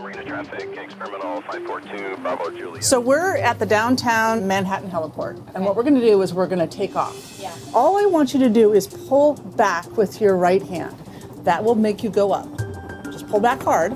Marina traffic, experimental 542, Bravo Juliet. So we're at the downtown Manhattan heliport, and what we're going to do is we're going to take off. Yeah. All I want you to do is pull back with your right hand. That will make you go up. Just pull back hard.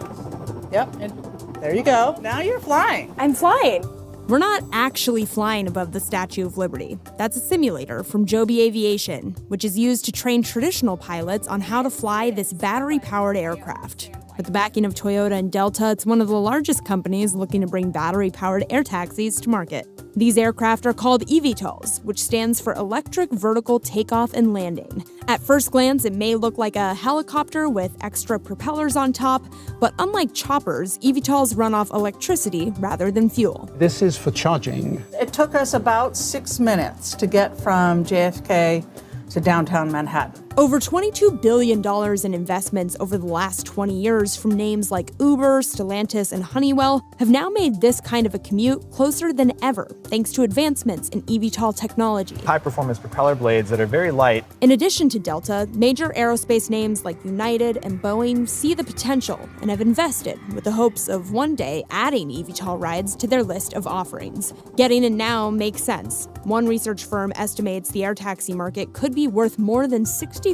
Yep, and there you go. Now you're flying. I'm flying. We're not actually flying above the Statue of Liberty. That's a simulator from Joby Aviation, which is used to train traditional pilots on how to fly this battery-powered aircraft. With the backing of Toyota and Delta, it's one of the largest companies looking to bring battery-powered air taxis to market. These aircraft are called eVTOLs, which stands for Electric Vertical Takeoff and Landing. At first glance, it may look like a helicopter with extra propellers on top, but unlike choppers, eVTOLs run off electricity rather than fuel. This is for charging. It took us about 6 minutes to get from JFK to downtown Manhattan. Over $22 billion in investments over the last 20 years from names like Uber, Stellantis, and Honeywell have now made this kind of a commute closer than ever, thanks to advancements in eVTOL technology. High-performance propeller blades that are very light. In addition to Delta, major aerospace names like United and Boeing see the potential and have invested with the hopes of one day adding eVTOL rides to their list of offerings. Getting in now makes sense. One research firm estimates the air taxi market could be worth more than $65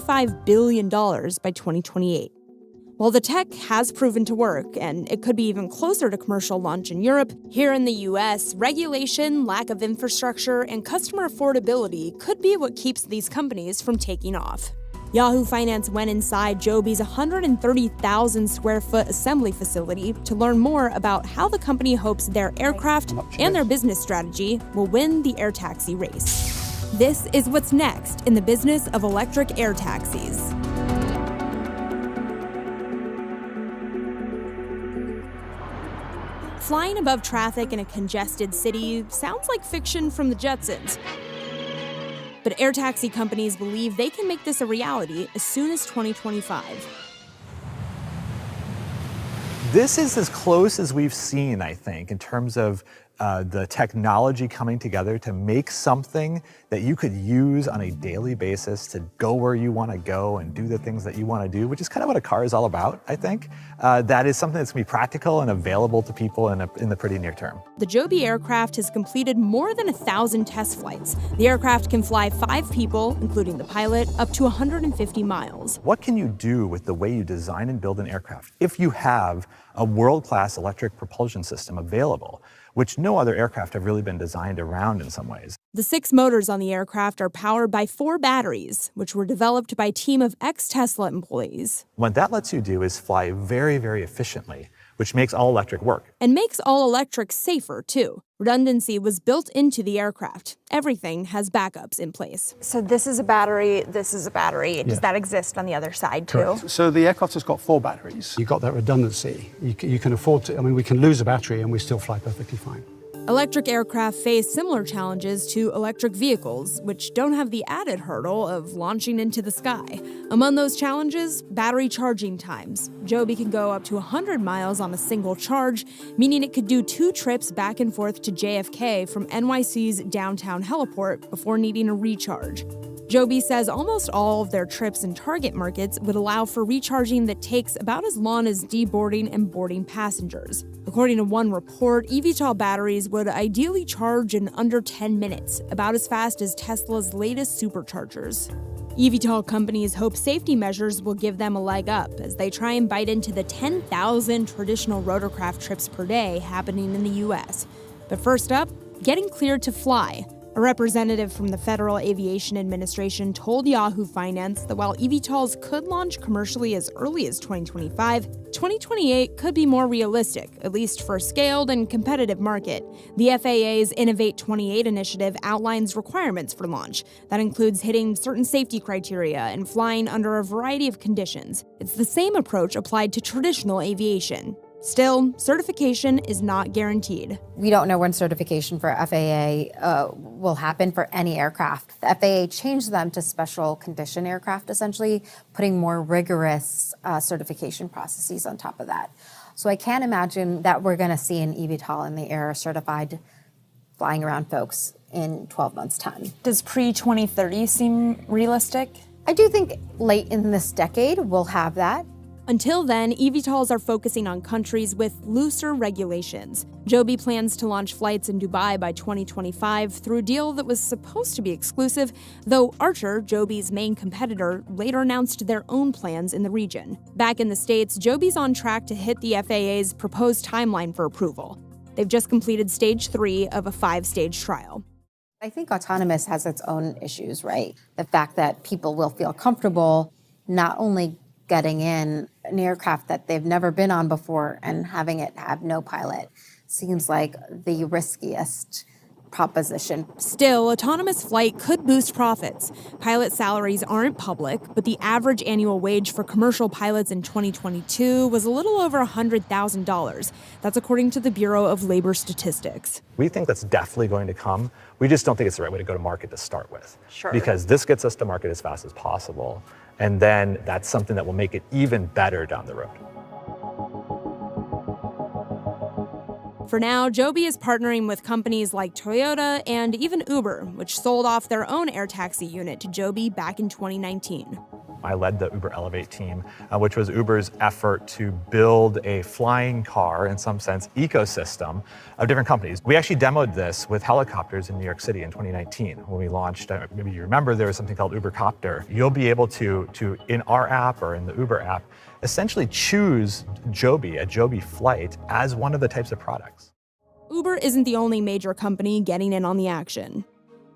billion by 2028. While the tech has proven to work, and it could be even closer to commercial launch in Europe, here in the US, regulation, lack of infrastructure, and customer affordability could be what keeps these companies from taking off. Yahoo Finance went inside Joby's 130,000 square foot assembly facility to learn more about how the company hopes their aircraft and their business strategy will win the air taxi race. This is what's next in the business of electric air taxis. Flying above traffic in a congested city sounds like fiction from the Jetsons. But air taxi companies believe they can make this a reality as soon as 2025. This is as close as we've seen, I think, in terms of the technology coming together to make something that you could use on a daily basis to go where you want to go and do the things that you want to do, which is kind of what a car is all about, I think. That is something that's going to be practical and available to people in the pretty near term. The Joby aircraft has completed more than 1,000 test flights. The aircraft can fly 5 people, including the pilot, up to 150 miles. What can you do with the way you design and build an aircraft if you have a world-class electric propulsion system available, which no other aircraft have really been designed around in some ways? The 6 motors on the aircraft are powered by 4 batteries, which were developed by a team of ex-Tesla employees. What that lets you do is fly very, very efficiently, which makes all electric work. And makes all electric safer, too. Redundancy was built into the aircraft. Everything has backups in place. So this is a battery, this is a battery. Does that exist on the other side, too? Correct. So the aircraft has got 4 batteries. You've got that redundancy. You can afford to, we can lose a battery and we still fly perfectly fine. Electric aircraft face similar challenges to electric vehicles, which don't have the added hurdle of launching into the sky. Among those challenges, battery charging times. Joby can go up to 100 miles on a single charge, meaning it could do 2 trips back and forth to JFK from NYC's downtown heliport before needing a recharge. Joby says almost all of their trips in target markets would allow for recharging that takes about as long as deboarding and boarding passengers. According to one report, eVTOL batteries would ideally charge in under 10 minutes, about as fast as Tesla's latest superchargers. eVTOL companies hope safety measures will give them a leg up as they try and bite into the 10,000 traditional rotorcraft trips per day happening in the US. But first up, getting cleared to fly. A representative from the Federal Aviation Administration told Yahoo Finance that while eVTOLs could launch commercially as early as 2025, 2028 could be more realistic, at least for a scaled and competitive market. The FAA's Innovate 28 initiative outlines requirements for launch. That includes hitting certain safety criteria and flying under a variety of conditions. It's the same approach applied to traditional aviation. Still, certification is not guaranteed. We don't know when certification for FAA will happen for any aircraft. The FAA changed them to special condition aircraft, essentially putting more rigorous certification processes on top of that. So I can't imagine that we're going to see an eVTOL in the air certified flying around folks in 12 months' time. Does pre-2030 seem realistic? I do think late in this decade we'll have that. Until then, eVTOLs are focusing on countries with looser regulations. Joby plans to launch flights in Dubai by 2025 through a deal that was supposed to be exclusive, though Archer, Joby's main competitor, later announced their own plans in the region. Back in the States, Joby's on track to hit the FAA's proposed timeline for approval. They've just completed stage 3 of a 5-stage trial. I think autonomous has its own issues, right? The fact that people will feel comfortable not only getting in an aircraft that they've never been on before and having it have no pilot seems like the riskiest proposition. Still, autonomous flight could boost profits. Pilot salaries aren't public, but the average annual wage for commercial pilots in 2022 was a little over $100,000. That's according to the Bureau of Labor Statistics. We think that's definitely going to come. We just don't think it's the right way to go to market to start with. Sure. Because this gets us to market as fast as possible. And then that's something that will make it even better down the road. For now, Joby is partnering with companies like Toyota and even Uber, which sold off their own air taxi unit to Joby back in 2019. I led the Uber Elevate team, which was Uber's effort to build a flying car, in some sense, ecosystem of different companies. We actually demoed this with helicopters in New York City in 2019 when we launched. Maybe you remember there was something called Uber Copter. You'll be able to in our app or in the Uber app, essentially choose Joby, a Joby flight, as one of the types of products. Uber isn't the only major company getting in on the action.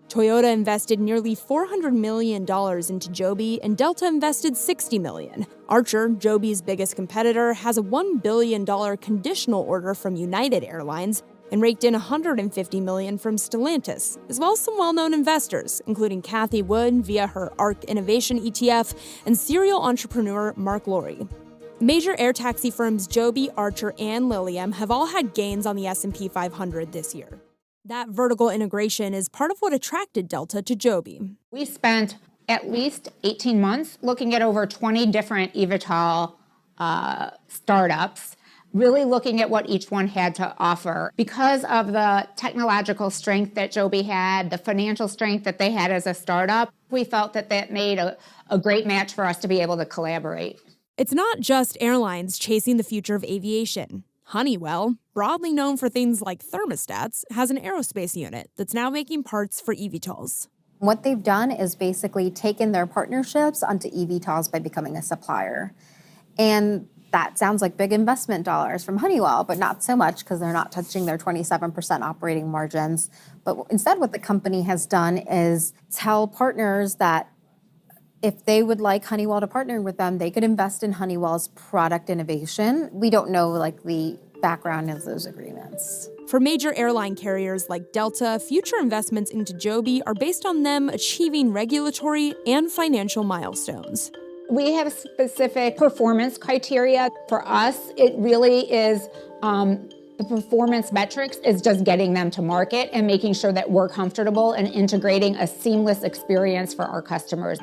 Toyota invested nearly $400 million into Joby, and Delta invested $60 million. Archer, Joby's biggest competitor, has a $1 billion conditional order from United Airlines and raked in $150 million from Stellantis, as well as some well-known investors, including Cathie Wood via her ARK Innovation ETF and serial entrepreneur Mark Lorry. Major air taxi firms Joby, Archer, and Lilium have all had gains on the S&P 500 this year. That vertical integration is part of what attracted Delta to Joby. We spent at least 18 months looking at over 20 different eVTOL startups, really looking at what each one had to offer. Because of the technological strength that Joby had, the financial strength that they had as a startup, we felt that that made a great match for us to be able to collaborate. It's not just airlines chasing the future of aviation. Honeywell, broadly known for things like thermostats, has an aerospace unit that's now making parts for eVTOLs. What they've done is basically taken their partnerships onto eVTOLs by becoming a supplier. And that sounds like big investment dollars from Honeywell, but not so much because they're not touching their 27% operating margins. But instead, what the company has done is tell partners that if they would like Honeywell to partner with them, they could invest in Honeywell's product innovation. We don't know the background of those agreements. For major airline carriers like Delta, future investments into Joby are based on them achieving regulatory and financial milestones. We have specific performance criteria. For us, it really is the performance metrics is just getting them to market and making sure that we're comfortable and integrating a seamless experience for our customers.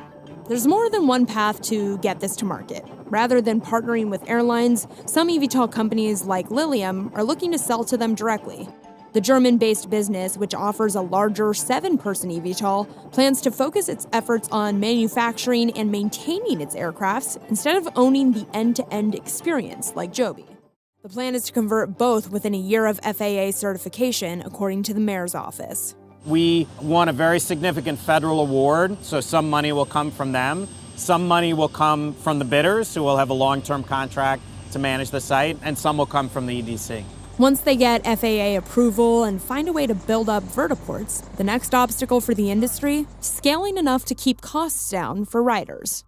There's more than one path to get this to market. Rather than partnering with airlines, some eVTOL companies like Lilium are looking to sell to them directly. The German-based business, which offers a larger 7-person eVTOL, plans to focus its efforts on manufacturing and maintaining its aircrafts instead of owning the end-to-end experience like Joby. The plan is to convert both within a year of FAA certification, according to the mayor's office. We won a very significant federal award, so some money will come from them. Some money will come from the bidders, who will have a long-term contract to manage the site, and some will come from the EDC. Once they get FAA approval and find a way to build up vertiports, the next obstacle for the industry, scaling enough to keep costs down for riders.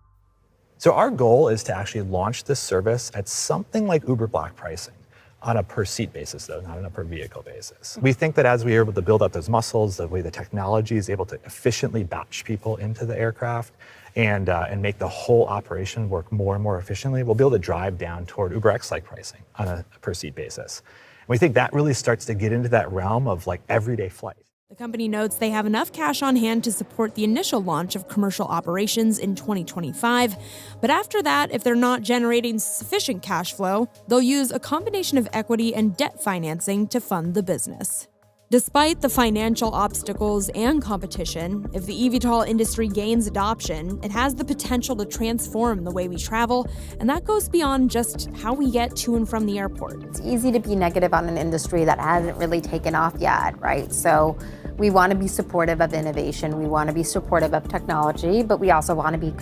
So our goal is to actually launch this service at something like Uber Black pricing. On a per seat basis, though, not on a per vehicle basis. We think that as we are able to build up those muscles, the way the technology is able to efficiently batch people into the aircraft and make the whole operation work more and more efficiently, we'll be able to drive down toward UberX-like pricing on a per seat basis. And we think that really starts to get into that realm of like everyday flight. The company notes they have enough cash on hand to support the initial launch of commercial operations in 2025. But after that, if they're not generating sufficient cash flow, they'll use a combination of equity and debt financing to fund the business. Despite the financial obstacles and competition, if the eVTOL industry gains adoption, it has the potential to transform the way we travel, and that goes beyond just how we get to and from the airport. It's easy to be negative on an industry that hasn't really taken off yet, right? So we want to be supportive of innovation, we want to be supportive of technology, but we also want to be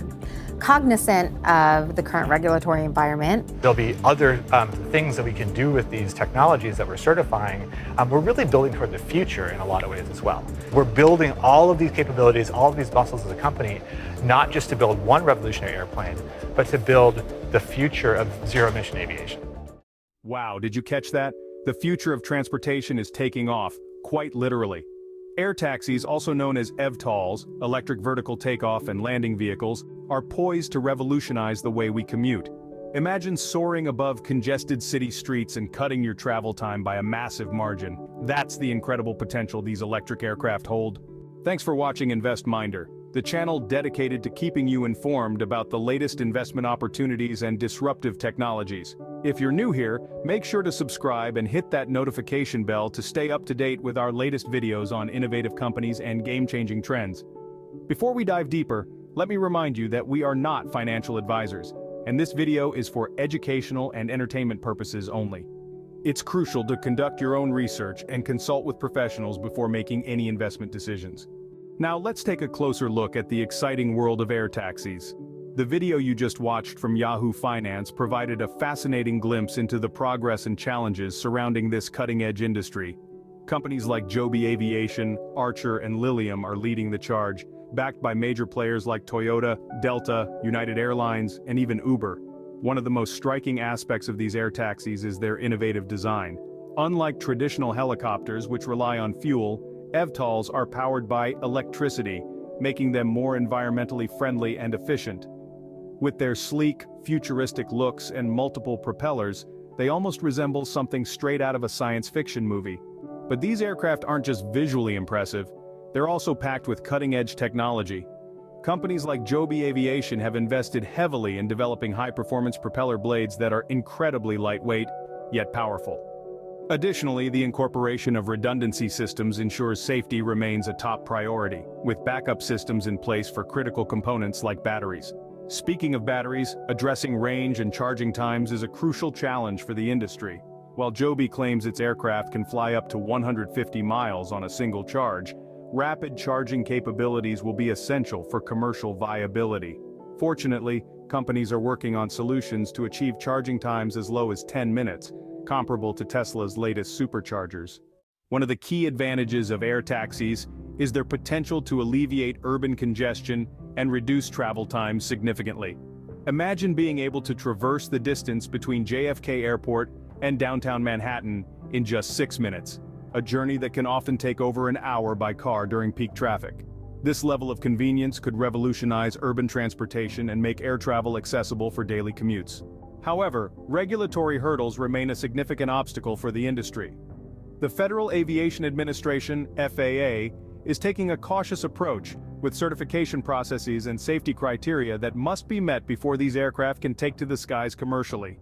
cognizant of the current regulatory environment. There'll be other things that we can do with these technologies that we're certifying. We're really building toward the future in a lot of ways as well. We're building all of these capabilities, all of these muscles as a company, not just to build one revolutionary airplane, but to build the future of zero-emission aviation. Wow, did you catch that? The future of transportation is taking off, quite literally. Air taxis, also known as eVTOLs, electric vertical takeoff and landing vehicles, are poised to revolutionize the way we commute. Imagine soaring above congested city streets and cutting your travel time by a massive margin. That's the incredible potential these electric aircraft hold. Thanks for watching InvestMinder, the channel dedicated to keeping you informed about the latest investment opportunities and disruptive technologies. If you're new here, make sure to subscribe and hit that notification bell to stay up to date with our latest videos on innovative companies and game-changing trends. Before we dive deeper, let me remind you that we are not financial advisors, and this video is for educational and entertainment purposes only. It's crucial to conduct your own research and consult with professionals before making any investment decisions. Now let's take a closer look at the exciting world of air taxis. The video you just watched from Yahoo Finance provided a fascinating glimpse into the progress and challenges surrounding this cutting-edge industry. Companies like Joby Aviation, Archer, and Lilium are leading the charge, backed by major players like Toyota, Delta, United Airlines, and even Uber. One of the most striking aspects of these air taxis is their innovative design. Unlike traditional helicopters, which rely on fuel, eVTOLs are powered by electricity, making them more environmentally friendly and efficient. With their sleek, futuristic looks and multiple propellers, they almost resemble something straight out of a science fiction movie. But these aircraft aren't just visually impressive, they're also packed with cutting-edge technology. Companies like Joby Aviation have invested heavily in developing high-performance propeller blades that are incredibly lightweight, yet powerful. Additionally, the incorporation of redundancy systems ensures safety remains a top priority, with backup systems in place for critical components like batteries. Speaking of batteries, addressing range and charging times is a crucial challenge for the industry. While Joby claims its aircraft can fly up to 150 miles on a single charge, rapid charging capabilities will be essential for commercial viability. Fortunately, companies are working on solutions to achieve charging times as low as 10 minutes, comparable to Tesla's latest superchargers. One of the key advantages of air taxis is their potential to alleviate urban congestion and reduce travel times significantly. Imagine being able to traverse the distance between JFK Airport and downtown Manhattan in just 6 minutes, a journey that can often take over an hour by car during peak traffic. This level of convenience could revolutionize urban transportation and make air travel accessible for daily commutes. However, regulatory hurdles remain a significant obstacle for the industry. The Federal Aviation Administration, FAA, is taking a cautious approach with certification processes and safety criteria that must be met before these aircraft can take to the skies commercially.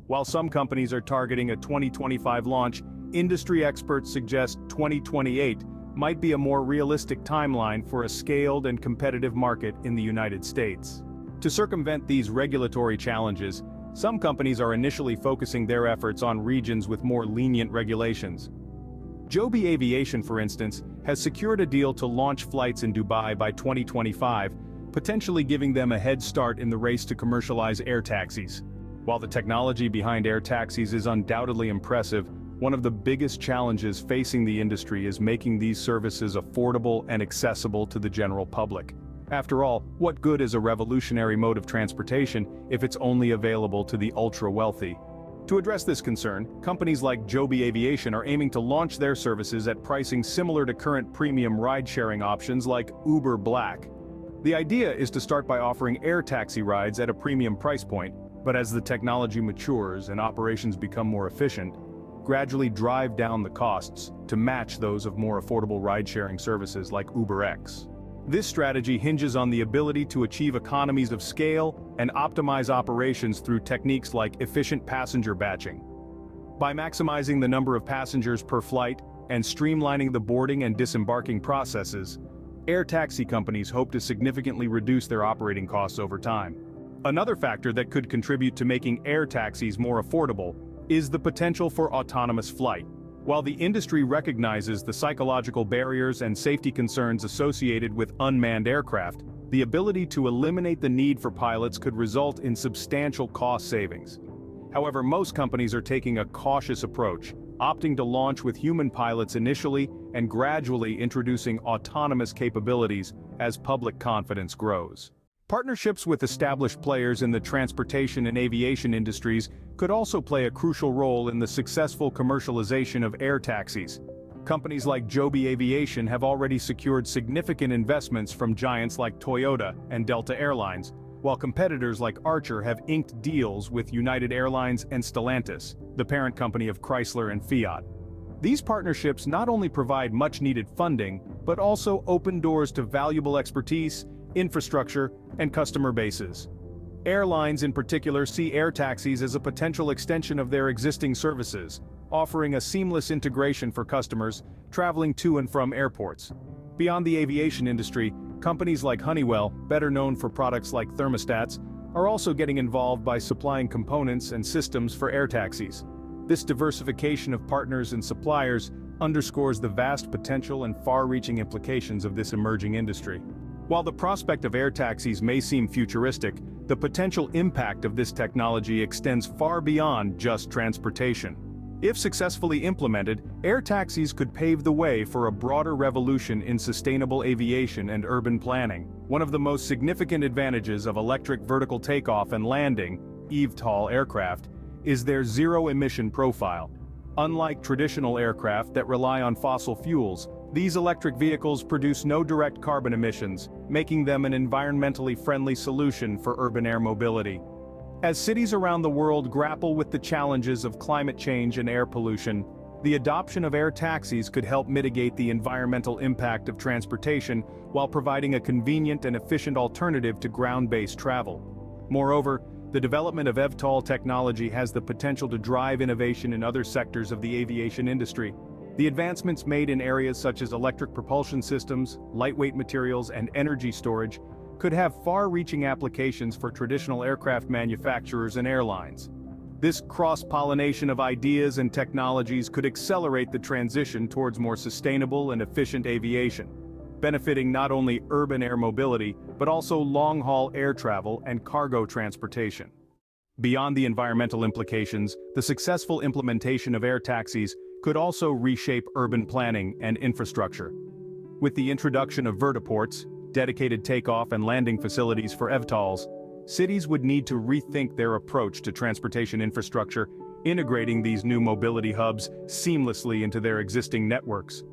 While some companies are targeting a 2025 launch, industry experts suggest 2028 might be a more realistic timeline for a scaled and competitive market in the United States. To circumvent these regulatory challenges, some companies are initially focusing their efforts on regions with more lenient regulations. Joby Aviation, for instance, has secured a deal to launch flights in Dubai by 2025, potentially giving them a head start in the race to commercialize air taxis. While the technology behind air taxis is undoubtedly impressive, one of the biggest challenges facing the industry is making these services affordable and accessible to the general public. After all, what good is a revolutionary mode of transportation if it's only available to the ultra-wealthy? To address this concern, companies like Joby Aviation are aiming to launch their services at pricing similar to current premium ride-sharing options like Uber Black. The idea is to start by offering air taxi rides at a premium price point, but as the technology matures and operations become more efficient, gradually drive down the costs to match those of more affordable ride-sharing services like UberX. This strategy hinges on the ability to achieve economies of scale and optimize operations through techniques like efficient passenger batching. By maximizing the number of passengers per flight, and streamlining the boarding and disembarking processes, air taxi companies hope to significantly reduce their operating costs over time. Another factor that could contribute to making air taxis more affordable is the potential for autonomous flight. While the industry recognizes the psychological barriers and safety concerns associated with unmanned aircraft, the ability to eliminate the need for pilots could result in substantial cost savings. However, most companies are taking a cautious approach, opting to launch with human pilots initially and gradually introducing autonomous capabilities as public confidence grows. Partnerships with established players in the transportation and aviation industries could also play a crucial role in the successful commercialization of air taxis. Companies like Joby Aviation have already secured significant investments from giants like Toyota and Delta Airlines, while competitors like Archer have inked deals with United Airlines and Stellantis, the parent company of Chrysler and Fiat. These partnerships not only provide much-needed funding, but also open doors to valuable expertise, infrastructure, and customer bases. Airlines in particular see air taxis as a potential extension of their existing services, offering a seamless integration for customers traveling to and from airports. Beyond the aviation industry, companies like Honeywell, better known for products like thermostats, are also getting involved by supplying components and systems for air taxis. This diversification of partners and suppliers underscores the vast potential and far-reaching implications of this emerging industry. While the prospect of air taxis may seem futuristic, the potential impact of this technology extends far beyond just transportation. If successfully implemented, air taxis could pave the way for a broader revolution in sustainable aviation and urban planning. One of the most significant advantages of electric vertical takeoff and landing (eVTOL) aircraft is their zero-emission profile. Unlike traditional aircraft that rely on fossil fuels, these electric vehicles produce no direct carbon emissions, making them an environmentally friendly solution for urban air mobility. As cities around the world grapple with the challenges of climate change and air pollution, the adoption of air taxis could help mitigate the environmental impact of transportation while providing a convenient and efficient alternative to ground-based travel. Moreover, the development of eVTOL technology has the potential to drive innovation in other sectors of the aviation industry. The advancements made in areas such as electric propulsion systems, lightweight materials, and energy storage could have far-reaching applications for traditional aircraft manufacturers and airlines. This cross-pollination of ideas and technologies could accelerate the transition towards more sustainable and efficient aviation, benefiting not only urban air mobility, but also long-haul air travel and cargo transportation. Beyond the environmental implications, the successful implementation of air taxis could also reshape urban planning and infrastructure. With the introduction of vertiports, dedicated takeoff and landing facilities for eVTOLs, cities would need to rethink their approach to transportation infrastructure, integrating these new mobility hubs seamlessly into their existing networks.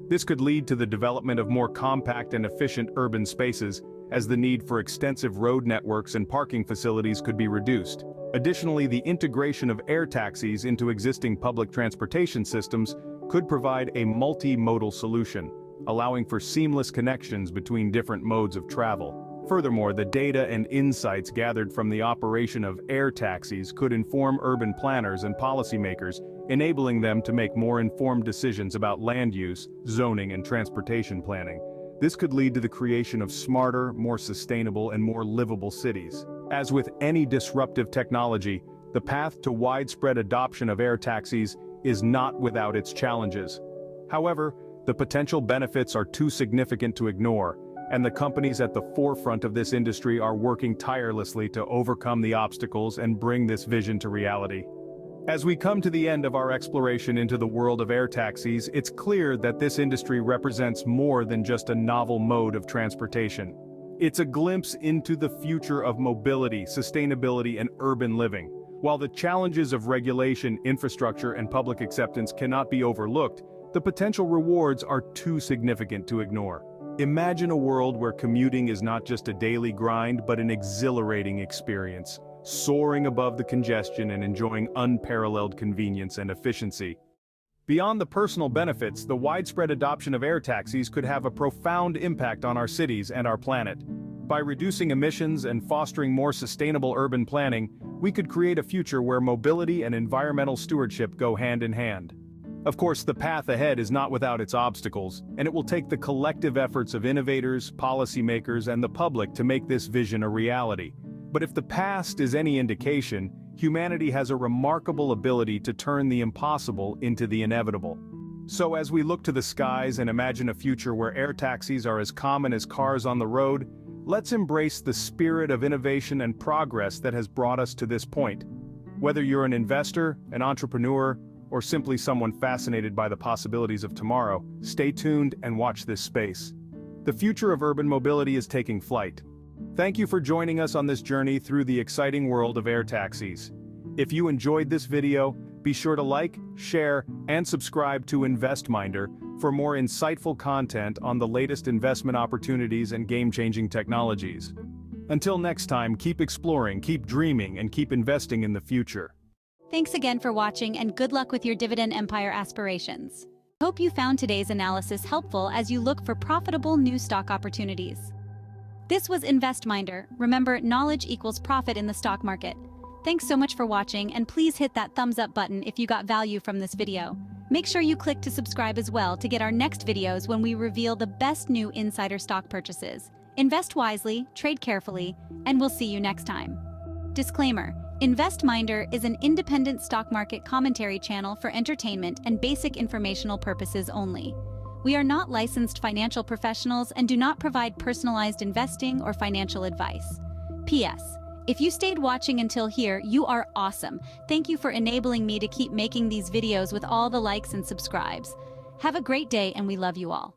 This could lead to the development of more compact and efficient urban spaces, as the need for extensive road networks and parking facilities could be reduced. Additionally, the integration of air taxis into existing public transportation systems could provide a multimodal solution, allowing for seamless connections between different modes of travel. Furthermore, the data and insights gathered from the operation of air taxis could inform urban planners and policymakers, enabling them to make more informed decisions about land use, zoning, and transportation planning. This could lead to the creation of smarter, more sustainable, and more livable cities. As with any disruptive technology, the path to widespread adoption of air taxis is not without its challenges. However, the potential benefits are too significant to ignore, and the companies at the forefront of this industry are working tirelessly to overcome the obstacles and bring this vision to reality. As we come to the end of our exploration into the world of air taxis, it's clear that this industry represents more than just a novel mode of transportation. It's a glimpse into the future of mobility, sustainability, and urban living. While the challenges of regulation, infrastructure, and public acceptance cannot be overlooked, the potential rewards are too significant to ignore. Imagine a world where commuting is not just a daily grind but an exhilarating experience, soaring above the congestion and enjoying unparalleled convenience and efficiency. Beyond the personal benefits, the widespread adoption of air taxis could have a profound impact on our cities and our planet. By reducing emissions and fostering more sustainable urban planning, we could create a future where mobility and environmental stewardship go hand in hand. Of course, the path ahead is not without its obstacles, and it will take the collective efforts of innovators, policymakers, and the public to make this vision a reality. But if the past is any indication, humanity has a remarkable ability to turn the impossible into the inevitable. So as we look to the skies and imagine a future where air taxis are as common as cars on the road, let's embrace the spirit of innovation and progress that has brought us to this point. Whether you're an investor, an entrepreneur, or simply someone fascinated by the possibilities of tomorrow, stay tuned and watch this space. The future of urban mobility is taking flight. Thank you for joining us on this journey through the exciting world of air taxis. If you enjoyed this video, be sure to like, share, and subscribe to InvestMinder for more insightful content on the latest investment opportunities and game-changing technologies. Until next time, keep exploring, keep dreaming, and keep investing in the future. Thanks again for watching, and good luck with your dividend empire aspirations. Hope you found today's analysis helpful as you look for profitable new stock opportunities. This was InvestMinder. Remember, knowledge equals profit in the stock market. Thanks so much for watching, and please hit that thumbs up button if you got value from this video. Make sure you click to subscribe as well to get our next videos when we reveal the best new insider stock purchases. Invest wisely, trade carefully, and we'll see you next time. Disclaimer: InvestMinder is an independent stock market commentary channel for entertainment and basic informational purposes only. We are not licensed financial professionals and do not provide personalized investing or financial advice. P.S. If you stayed watching until here, you are awesome. Thank you for enabling me to keep making these videos with all the likes and subscribes. Have a great day, and we love you all.